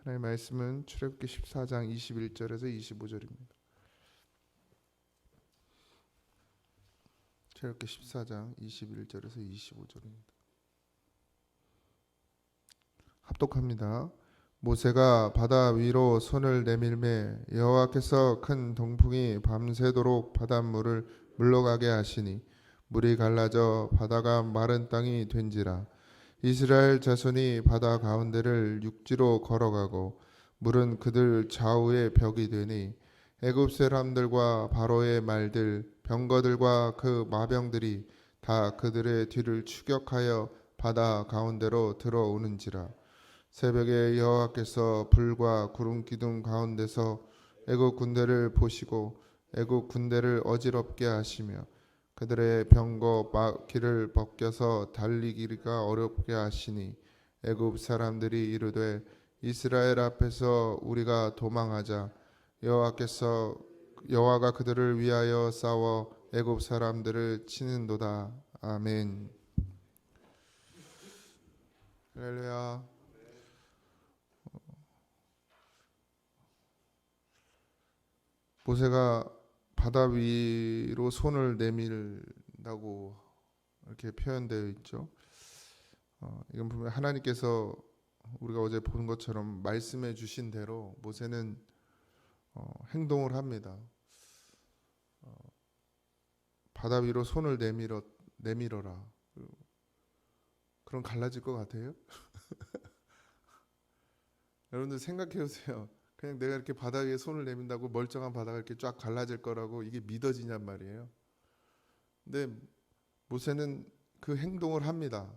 하나님의 말씀은 출애굽기 14장 21절에서 25절입니다. 출애굽기 14장 21절에서 25절입니다. 합독합니다. 모세가 바다 위로 손을 내밀매 여호와께서 큰 동풍이 밤새도록 바닷물을 물러가게 하시니 물이 갈라져 바다가 마른 땅이 된지라. 이스라엘 자손이 바다 가운데를 육지로 걸어가고 물은 그들 좌우에 벽이 되니 애굽 사람들과 바로의 말들 병거들과 그 마병들이 다 그들의 뒤를 추격하여 바다 가운데로 들어오는지라. 새벽에 여호와께서 불과 구름 기둥 가운데서 애굽 군대를 보시고 애굽 군대를 어지럽게 하시며 그들의 병거 바퀴를 벗겨서 달리기가 어렵게 하시니 애굽 사람들이 이르되 이스라엘 앞에서 우리가 도망하자. 여호와가 그들을 위하여 싸워 애굽 사람들을 치는도다. 아멘. 할렐루야. 모세가 바다 위로 손을 내밀다고 이렇게 표현되어 있죠. 이건 분명 하나님께서 우리가 어제 본 것처럼 말씀해 주신 대로 모세는 행동을 합니다. 바다 위로 손을 내밀어라. 그럼 갈라질 것 같아요? 여러분들 생각해 보세요. 그냥 내가 이렇게 바다 위에 손을 내민다고 멀쩡한 바다가 이렇게 쫙 갈라질 거라고 이게 믿어지냔 말이에요. 근데 모세는 그 행동을 합니다.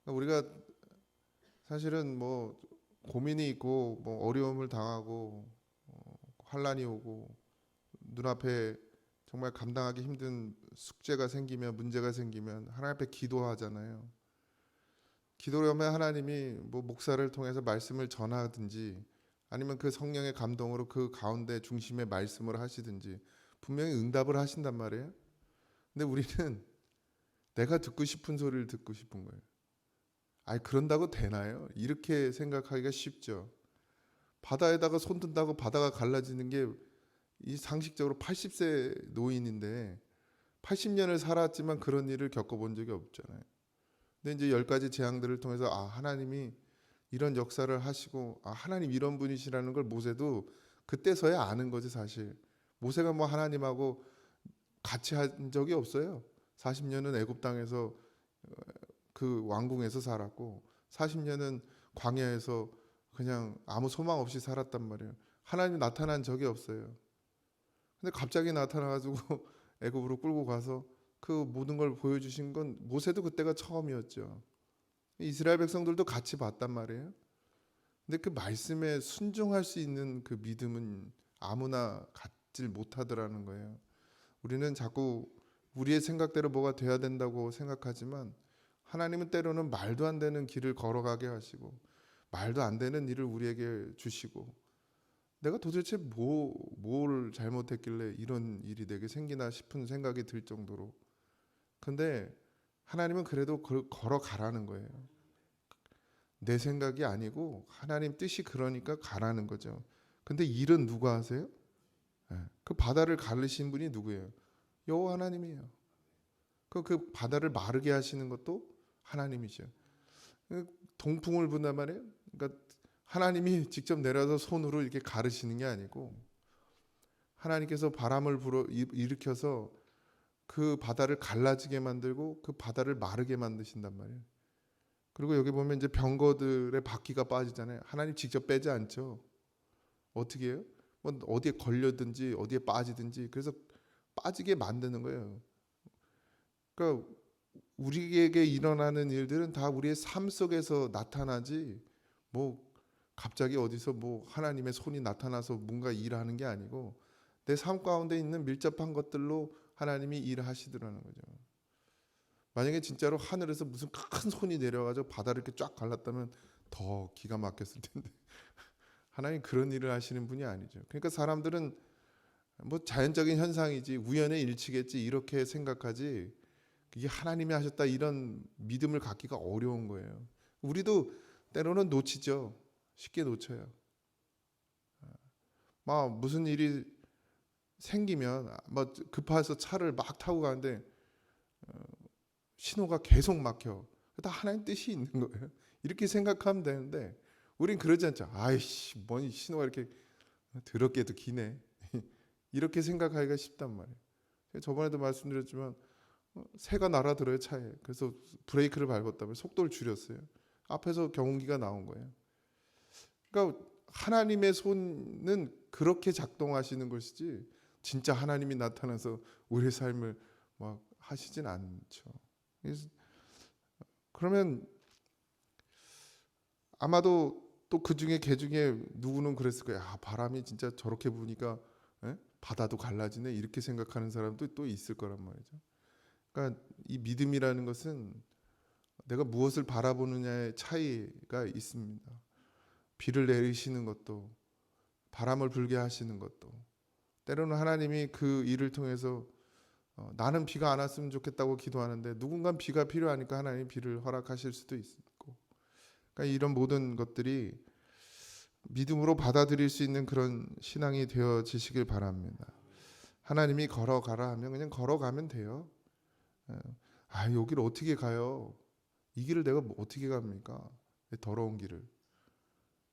우리가 사실은 뭐 고민이 있고 뭐 어려움을 당하고 환란이 오고 눈앞에 정말 감당하기 힘든 숙제가 생기면 문제가 생기면 하나님 앞에 기도하잖아요. 기도를 하면 하나님이 뭐 목사를 통해서 말씀을 전하든지 아니면 그 성령의 감동으로 그 가운데 중심에 말씀을 하시든지 분명히 응답을 하신단 말이에요. 근데 우리는 내가 듣고 싶은 소리를 듣고 싶은 거예요. 아니 그런다고 되나요? 이렇게 생각하기가 쉽죠. 바다에다가 손 든다고 바다가 갈라지는 게 이 상식적으로 80세 노인인데 80년을 살았지만 그런 일을 겪어본 적이 없잖아요. 근데 이제 10가지 재앙들을 통해서 하나님이 이런 역사를 하시고 하나님 이런 분이시라는 걸 모세도 그때서야 아는 거지 사실. 모세가 뭐 하나님하고 같이 한 적이 없어요. 40년은 애굽 땅에서 그 왕궁에서 살았고 40년은 광야에서 그냥 아무 소망 없이 살았단 말이에요. 하나님 나타난 적이 없어요. 근데 갑자기 나타나가지고 애굽으로 끌고 가서 그 모든 걸 보여주신 건 모세도 그때가 처음이었죠. 이스라엘 백성들도 같이 봤단 말이에요. 근데 그 말씀에 순종할 수 있는 그 믿음은 아무나 갖질 못하더라는 거예요. 우리는 자꾸 우리의 생각대로 뭐가 돼야 된다고 생각하지만 하나님은 때로는 말도 안 되는 길을 걸어가게 하시고 말도 안 되는 일을 우리에게 주시고 내가 도대체 뭘 잘못했길래 이런 일이 내게 생기나 싶은 생각이 들 정도로. 근데 하나님은 그래도 그걸 걸어가라는 거예요. 내 생각이 아니고 하나님 뜻이 그러니까 가라는 거죠. 근데 일은 누가 하세요? 그 바다를 가르신 분이 누구예요? 여호와 하나님이에요. 그 바다를 마르게 하시는 것도 하나님이죠. 동풍을 분단 말이에요. 그러니까 하나님이 직접 내려서 손으로 이렇게 가르시는 게 아니고 하나님께서 바람을 일으켜서 그 바다를 갈라지게 만들고 그 바다를 마르게 만드신단 말이에요. 그리고 여기 보면 이제 병거들의 바퀴가 빠지잖아요. 하나님 직접 빼지 않죠. 어떻게 해요? 뭐 어디에 걸려든지 어디에 빠지든지 그래서 빠지게 만드는 거예요. 그러니까 우리에게 일어나는 일들은 다 우리의 삶 속에서 나타나지 뭐 갑자기 어디서 뭐 하나님의 손이 나타나서 뭔가 일하는 게 아니고 내 삶 가운데 있는 밀접한 것들로 하나님이 일하시더라는 거죠. 만약에 진짜로 하늘에서 무슨 큰 손이 내려가지고 바다를 이렇게 쫙 갈랐다면 더 기가 막혔을 텐데 하나님 그런 일을 하시는 분이 아니죠. 그러니까 사람들은 뭐 자연적인 현상이지 우연의 일치겠지 이렇게 생각하지 이게 하나님이 하셨다 이런 믿음을 갖기가 어려운 거예요. 우리도 때로는 놓치죠. 쉽게 놓쳐요. 막 무슨 일이 생기면 뭐 급해서 차를 막 타고 가는데 신호가 계속 막혀. 다 하나님 뜻이 있는 거예요. 이렇게 생각하면 되는데 우린 그러지 않죠. 아이씨, 뭔 신호가 이렇게 더럽게도 기네. 이렇게 생각하기가 쉽단 말이에요. 저번에도 말씀드렸지만 새가 날아들어요 차에. 그래서 브레이크를 밟았다면 속도를 줄였어요. 앞에서 경운기가 나온 거예요. 그러니까 하나님의 손은 그렇게 작동하시는 것이지 진짜 하나님이 나타나서 우리의 삶을 막 하시진 않죠. 그러면 아마도 또 그 중에 개 중에 누구는 그랬을 거예요. 아, 바람이 진짜 저렇게 부니까 바다도 갈라지네 이렇게 생각하는 사람도 또 있을 거란 말이죠. 그러니까 이 믿음이라는 것은 내가 무엇을 바라보느냐의 차이가 있습니다. 비를 내리시는 것도 바람을 불게 하시는 것도 때로는 하나님이 그 일을 통해서 나는 비가 안 왔으면 좋겠다고 기도하는데 누군가는 비가 필요하니까 하나님이 비를 허락하실 수도 있고, 그러니까 이런 모든 것들이 믿음으로 받아들일 수 있는 그런 신앙이 되어지시길 바랍니다. 하나님이 걸어가라 하면 그냥 걸어가면 돼요. 아, 여기를 어떻게 가요? 이 길을 내가 어떻게 갑니까? 더러운 길을.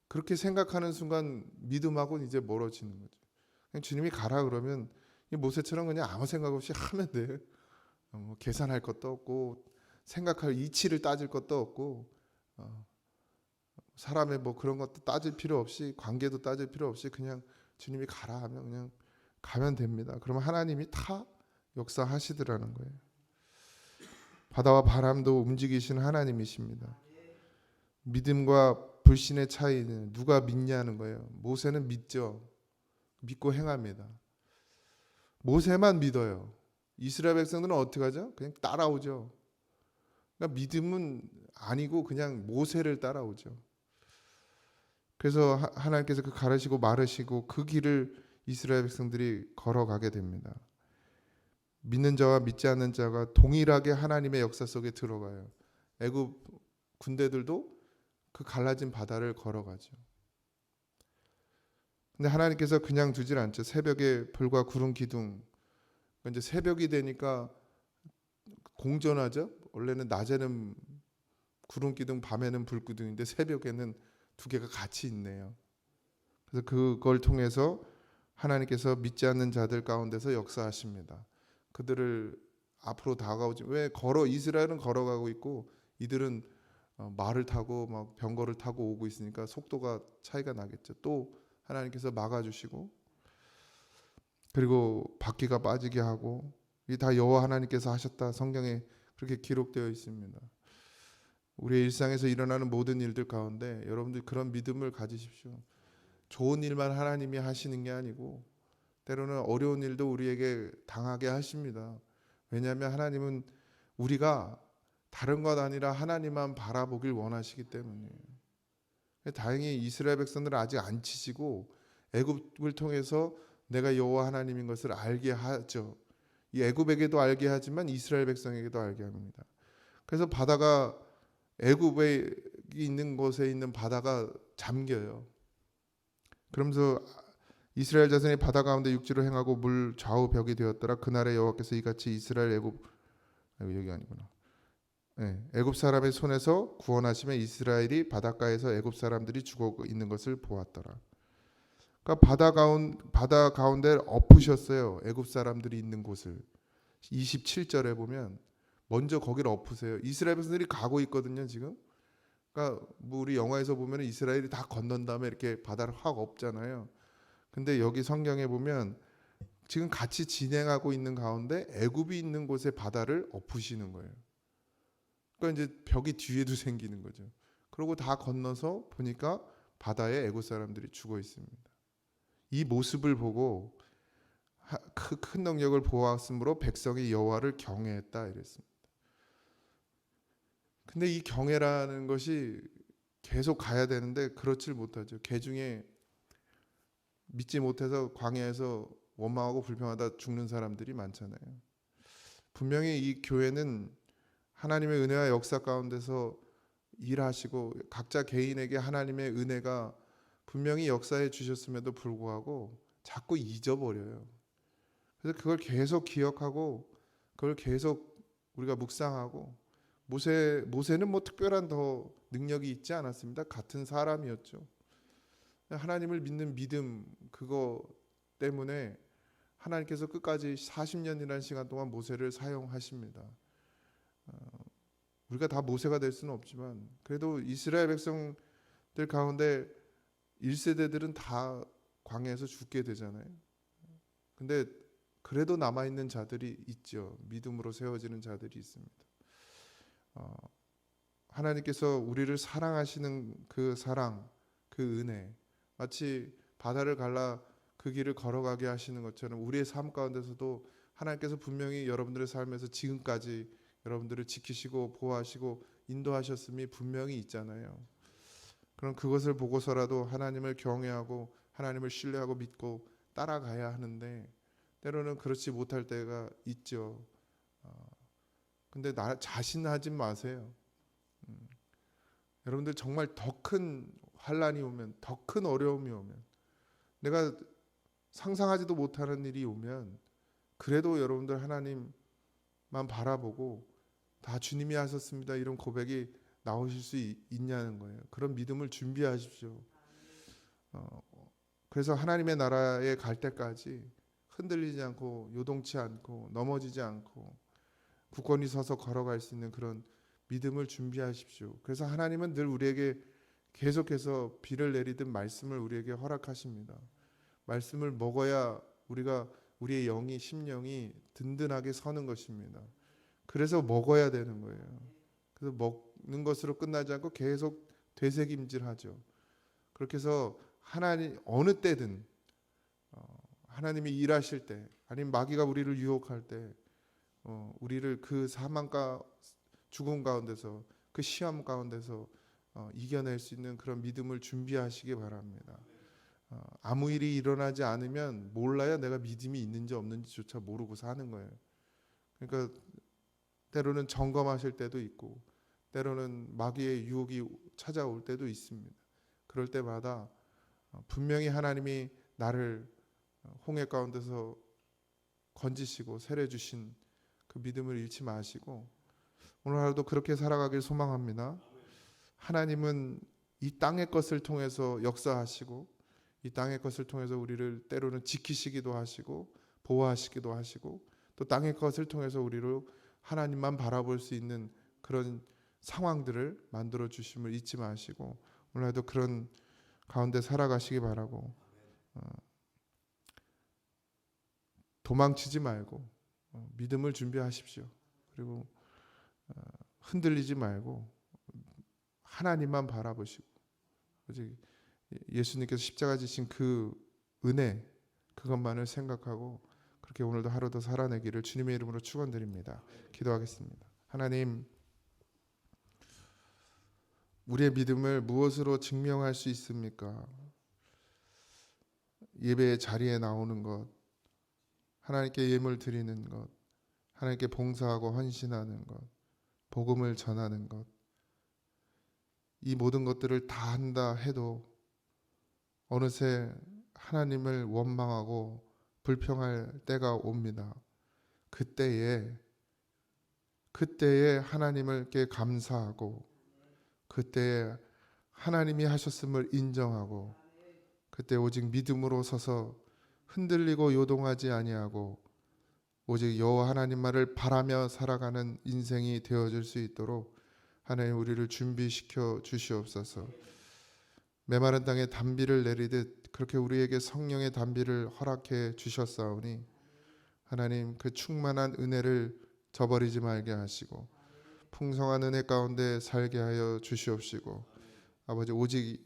그렇게 생각하는 순간 믿음하고는 이제 멀어지는 거죠. 그냥 주님이 가라 그러면 모세처럼 그냥 아무 생각 없이 하면 돼. 뭐 계산할 것도 없고 생각할 이치를 따질 것도 없고 사람의 뭐 그런 것도 따질 필요 없이 관계도 따질 필요 없이 그냥 주님이 가라 하면 그냥 가면 됩니다. 그러면 하나님이 다 역사하시더라는 거예요. 바다와 바람도 움직이시는 하나님이십니다. 믿음과 불신의 차이는 누가 믿냐는 거예요. 모세는 믿죠. 믿고 행합니다. 모세만 믿어요. 이스라엘 백성들은 어떻게 하죠? 그냥 따라오죠. 그러니까 믿음은 아니고 그냥 모세를 따라오죠. 그래서 하나님께서 그 가르시고 마르시고 그 길을 이스라엘 백성들이 걸어가게 됩니다. 믿는 자와 믿지 않는 자가 동일하게 하나님의 역사 속에 들어가요. 애굽 군대들도 그 갈라진 바다를 걸어가죠. 근데 하나님께서 그냥 두질 않죠. 새벽에 불과 구름 기둥. 이제 새벽이 되니까 공존하죠. 원래는 낮에는 구름 기둥, 밤에는 불 기둥인데 새벽에는 두 개가 같이 있네요. 그래서 그걸 통해서 하나님께서 믿지 않는 자들 가운데서 역사하십니다. 그들을 앞으로 다가오지. 왜 이스라엘은 걸어가고 있고 이들은 말을 타고 막 병거를 타고 오고 있으니까 속도가 차이가 나겠죠. 또 하나님께서 막아주시고 그리고 바퀴가 빠지게 하고 이 다 여호와 하나님께서 하셨다. 성경에 그렇게 기록되어 있습니다. 우리의 일상에서 일어나는 모든 일들 가운데 여러분들 그런 믿음을 가지십시오. 좋은 일만 하나님이 하시는 게 아니고 때로는 어려운 일도 우리에게 당하게 하십니다. 왜냐하면 하나님은 우리가 다른 것 아니라 하나님만 바라보길 원하시기 때문이에요. 다행히 이스라엘 백성들은 아직 안 치시고 애굽을 통해서 내가 여호와 하나님인 것을 알게 하죠. 이 애굽에게도 알게 하지만 이스라엘 백성에게도 알게 합니다. 그래서 바다가 애굽에 있는 곳에 있는 바다가 잠겨요. 그러면서 이스라엘 자손이 바다 가운데 육지로 행하고 물 좌우 벽이 되었더라. 그날에 여호와께서 이같이 이스라엘 여기 아니구나. 애굽 사람의 손에서 구원하시며 이스라엘이 바닷가에서 애굽 사람들이 죽어 있는 것을 보았더라. 그러니까 바다 가운데 엎으셨어요. 애굽 사람들이 있는 곳을. 27절에 보면 먼저 거기를 엎으세요. 이스라엘 백성들이 가고 있거든요, 지금. 그러니까 뭐 우리 영화에서 보면 이스라엘이 다 건넌 다음에 이렇게 바다를 확 엎잖아요. 근데 여기 성경에 보면 지금 같이 진행하고 있는 가운데 애굽이 있는 곳에 바다를 엎으시는 거예요. 그러니까 이제 벽이 뒤에도 생기는 거죠. 그리고 다 건너서 보니까 바다에 애굽 사람들이 죽어 있습니다. 이 모습을 보고 그 큰 능력을 보았으므로 백성이 여호와를 경외했다 이랬습니다. 근데 이 경외라는 것이 계속 가야 되는데 그렇질 못하죠. 개 중에 믿지 못해서 광야에서 원망하고 불평하다 죽는 사람들이 많잖아요. 분명히 이 교회는 하나님의 은혜와 역사 가운데서 일하시고 각자 개인에게 하나님의 은혜가 분명히 역사해 주셨음에도 불구하고 자꾸 잊어버려요. 그래서 그걸 계속 기억하고 그걸 계속 우리가 묵상하고 모세는 뭐 특별한 더 능력이 있지 않았습니다. 같은 사람이었죠. 하나님을 믿는 믿음 그거 때문에 하나님께서 끝까지 40년이라는 시간 동안 모세를 사용하십니다. 우리가 다 모세가 될 수는 없지만 그래도 이스라엘 백성들 가운데 1세대들은 다 광야에서 죽게 되잖아요. 근데 그래도 남아있는 자들이 있죠. 믿음으로 세워지는 자들이 있습니다. 하나님께서 우리를 사랑하시는 그 사랑, 그 은혜, 마치 바다를 갈라 그 길을 걸어가게 하시는 것처럼 우리의 삶 가운데서도 하나님께서 분명히 여러분들의 삶에서 지금까지 여러분들을 지키시고 보호하시고 인도하셨음이 분명히 있잖아요. 그럼 그것을 보고서라도 하나님을 경외하고 하나님을 신뢰하고 믿고 따라가야 하는데 때로는 그렇지 못할 때가 있죠. 근데 자신하지 마세요. 여러분들 정말 더 큰 환란이 오면, 더 큰 어려움이 오면, 내가 상상하지도 못하는 일이 오면 그래도 여러분들 하나님만 바라보고 다 주님이 하셨습니다 이런 고백이 나오실 수 있냐는 거예요. 그런 믿음을 준비하십시오. 그래서 하나님의 나라에 갈 때까지 흔들리지 않고 요동치 않고 넘어지지 않고 굳건히 서서 걸어갈 수 있는 그런 믿음을 준비하십시오. 그래서 하나님은 늘 우리에게 계속해서 비를 내리듯 말씀을 우리에게 허락하십니다. 말씀을 먹어야 우리의 영이 심령이 든든하게 서는 것입니다. 그래서 먹어야 되는 거예요. 그래서 먹는 것으로 끝나지 않고 계속 되새김질하죠. 그렇게 해서 하나님 어느 때든 하나님이 일하실 때 아니면 마귀가 우리를 유혹할 때 우리를 그 사망과 죽음 가운데서 그 시험 가운데서 이겨낼 수 있는 그런 믿음을 준비하시기 바랍니다. 아무 일이 일어나지 않으면 몰라야 내가 믿음이 있는지 없는지조차 모르고 사는 거예요. 그러니까 때로는 점검하실 때도 있고 때로는 마귀의 유혹이 찾아올 때도 있습니다. 그럴 때마다 분명히 하나님이 나를 홍해 가운데서 건지시고 세례 주신 그 믿음을 잃지 마시고 오늘 하루도 그렇게 살아가길 소망합니다. 하나님은 이 땅의 것을 통해서 역사하시고 이 땅의 것을 통해서 우리를 때로는 지키시기도 하시고 보호하시기도 하시고 또 땅의 것을 통해서 우리를 하나님만 바라볼 수 있는 그런 상황들을 만들어 주심을 잊지 마시고 오늘도 그런 가운데 살아가시기 바라고 도망치지 말고 믿음을 준비하십시오. 그리고 흔들리지 말고 하나님만 바라보시고 오직 예수님께서 십자가 지신 그 은혜 그것만을 생각하고 그렇게 오늘도 하루도 살아내기를 주님의 이름으로 축원드립니다. 기도하겠습니다. 하나님 우리의 믿음을 무엇으로 증명할 수 있습니까? 예배의 자리에 나오는 것, 하나님께 예물 드리는 것, 하나님께 봉사하고 헌신하는 것, 복음을 전하는 것, 이 모든 것들을 다 한다 해도 어느새 하나님을 원망하고 불평할 때가 옵니다. 그때에 하나님께 감사하고 그때에 하나님이 하셨음을 인정하고 그때 오직 믿음으로 서서 흔들리고 요동하지 아니하고 오직 여호와 하나님만을 바라며 살아가는 인생이 되어질 수 있도록 하나님 우리를 준비시켜 주시옵소서. 메마른 땅에 단비를 내리듯 그렇게 우리에게 성령의 단비를 허락해 주셨사오니 하나님 그 충만한 은혜를 저버리지 말게 하시고 풍성한 은혜 가운데 살게 하여 주시옵시고 아버지 오직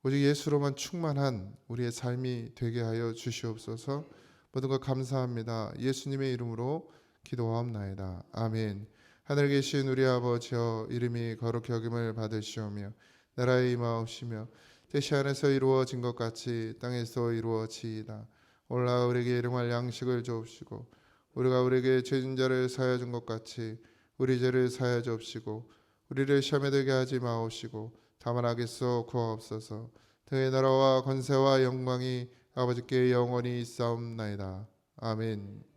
예수로만 충만한 우리의 삶이 되게 하여 주시옵소서. 모든 것 감사합니다. 예수님의 이름으로 기도하옵나이다. 아멘. 하늘에 계신 우리 아버지여 이름이 거룩히 여김을 받으시오며 나라의 임하옵시며 뜻이 하늘에서 이루어진 것 같이 땅에서 이루어지이다. 오늘날 우리에게 일용할 양식을 주옵시고 우리가 우리에게 죄진 자를 사하여 준 것 같이 우리 죄를 사하여 주옵시고 우리를 시험에 들게 하지 마옵시고 다만 악에서 구하옵소서. 등의 나라와 권세와 영광이 아버지께 영원히 있사옵나이다. 아멘.